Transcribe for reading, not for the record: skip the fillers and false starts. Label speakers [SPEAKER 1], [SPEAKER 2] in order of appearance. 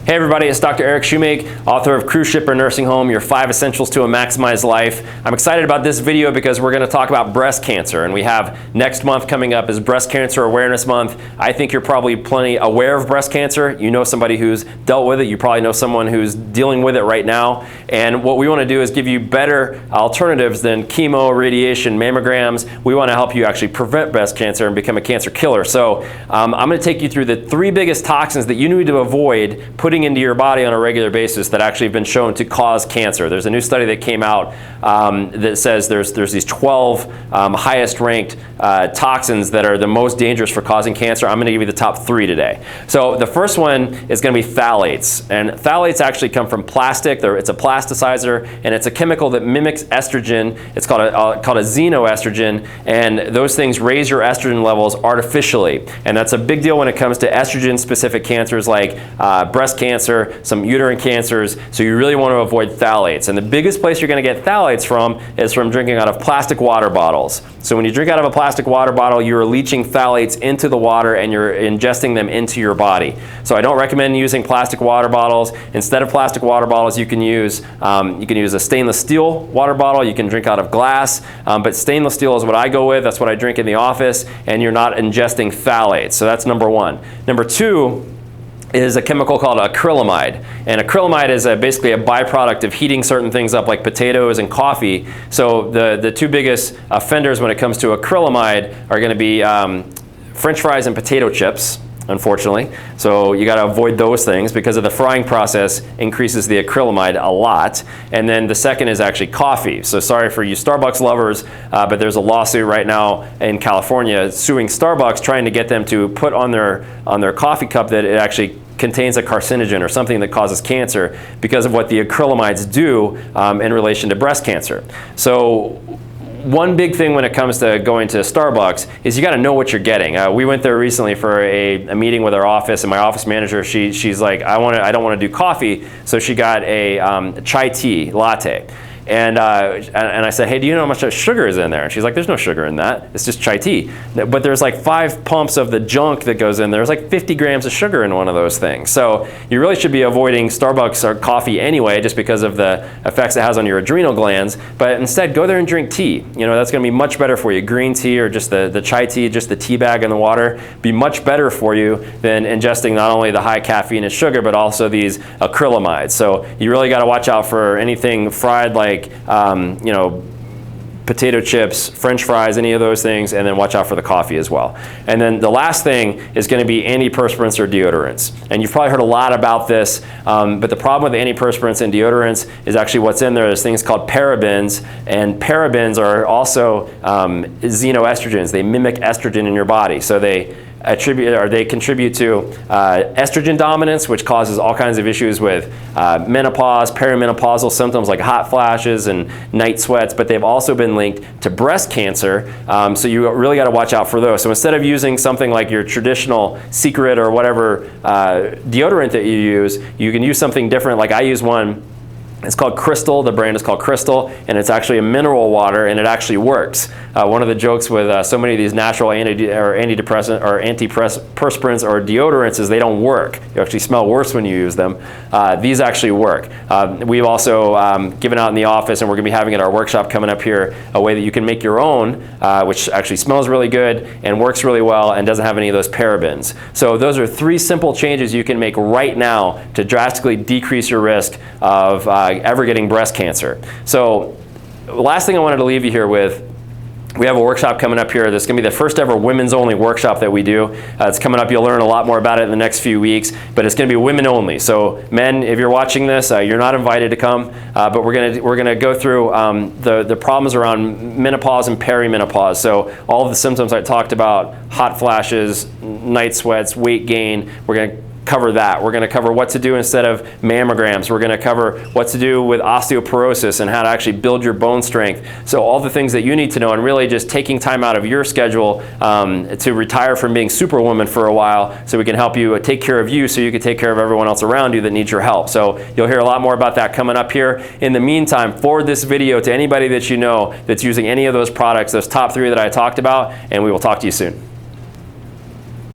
[SPEAKER 1] Hey everybody, it's Dr. Eric Shoemake, author of Cruise Ship or Nursing Home, Your 5 Essentials to a Maximized Life. I'm excited about this video because we're going to talk about breast cancer, and we have next month coming up is Breast Cancer Awareness Month. I think you're probably plenty aware of breast cancer. You know somebody who's dealt with it. You probably know someone who's dealing with it right now. And what we want to do is give you better alternatives than chemo, radiation, mammograms. We want to help you actually prevent breast cancer and become a cancer killer. So I'm going to take you through the 3 biggest toxins that you need to avoid putting into your body on a regular basis that actually have been shown to cause cancer. There's a new study that came out that says there's these 12 highest ranked toxins that are the most dangerous for causing cancer. I'm going to give you the top 3 today. So the first one is going to be phthalates, and phthalates actually come from plastic. It's a plasticizer, and it's a chemical that mimics estrogen. It's called a xenoestrogen, and those things raise your estrogen levels artificially, and that's a big deal when it comes to estrogen-specific cancers like breast cancer, some uterine cancers, so you really want to avoid phthalates. And the biggest place you're going to get phthalates from is from drinking out of plastic water bottles. So when you drink out of a plastic water bottle, you're leaching phthalates into the water and you're ingesting them into your body. So I don't recommend using plastic water bottles. Instead of plastic water bottles, you can use a stainless steel water bottle. You can drink out of glass, but stainless steel is what I go with. That's what I drink in the office, and you're not ingesting phthalates. So that's number 1. Number 2 is a chemical called acrylamide. And acrylamide is basically a byproduct of heating certain things up like potatoes and coffee. So the 2 biggest offenders when it comes to acrylamide are going to be French fries and potato chips, unfortunately. So you got to avoid those things because of the frying process increases the acrylamide a lot. And then the second is actually coffee. So sorry for you Starbucks lovers, but there's a lawsuit right now in California suing Starbucks, trying to get them to put on their coffee cup that it actually contains a carcinogen or something that causes cancer because of what the acrylamides do in relation to breast cancer. So one big thing when it comes to going to Starbucks is you got to know what you're getting. We went there recently for a meeting with our office, and my office manager, she's like, I don't want to do coffee, so she got a chai tea latte. And I said, hey, do you know how much sugar is in there? And she's like, there's no sugar in that. It's just chai tea. But there's like 5 pumps of the junk that goes in there. There's like 50 grams of sugar in one of those things. So you really should be avoiding Starbucks or coffee anyway, just because of the effects it has on your adrenal glands. But instead, go there and drink tea. You know, that's going to be much better for you. Green tea or just the chai tea, just the tea bag in the water, be much better for you than ingesting not only the high caffeine and sugar, but also these acrylamides. So you really got to watch out for anything fried like you know, potato chips, French fries, any of those things, and then watch out for the coffee as well. And then the last thing is going to be antiperspirants or deodorants. And you've probably heard a lot about this, but the problem with antiperspirants and deodorants is actually what's in there. There's things called parabens, and parabens are also xenoestrogens. They mimic estrogen in your body. So they contribute to estrogen dominance, which causes all kinds of issues with menopause, perimenopausal symptoms like hot flashes and night sweats, but they've also been linked to breast cancer, so you really got to watch out for those. So instead of using something like your traditional Secret or whatever deodorant that you use, you can use something different. Like I use one. It's called Crystal. The brand is called Crystal, and it's actually a mineral water, and it actually works. One of the jokes with so many of these natural antidepressant or antiperspirants or deodorants is they don't work. You actually smell worse when you use them. These actually work. We've also given out in the office, and we're going to be having at our workshop coming up here, a way that you can make your own, which actually smells really good and works really well and doesn't have any of those parabens. So those are 3 simple changes you can make right now to drastically decrease your risk of ever getting breast cancer. So the last thing I wanted to leave you here with, we have a workshop coming up here that's going to be the first ever women's only workshop that we do. It's coming up. You'll learn a lot more about it in the next few weeks, but it's going to be women only. So men, if you're watching this, you're not invited to come, but we're going to go through the problems around menopause and perimenopause. So all of the symptoms I talked about, hot flashes, night sweats, weight gain, we're going to cover that. We're going to cover what to do instead of mammograms. We're going to cover what to do with osteoporosis and how to actually build your bone strength. So all the things that you need to know, and really just taking time out of your schedule to retire from being superwoman for a while, so we can help you take care of you so you can take care of everyone else around you that needs your help. So you'll hear a lot more about that coming up here. In the meantime, forward this video to anybody that you know that's using any of those products, those top 3 that I talked about, and we will talk to you soon.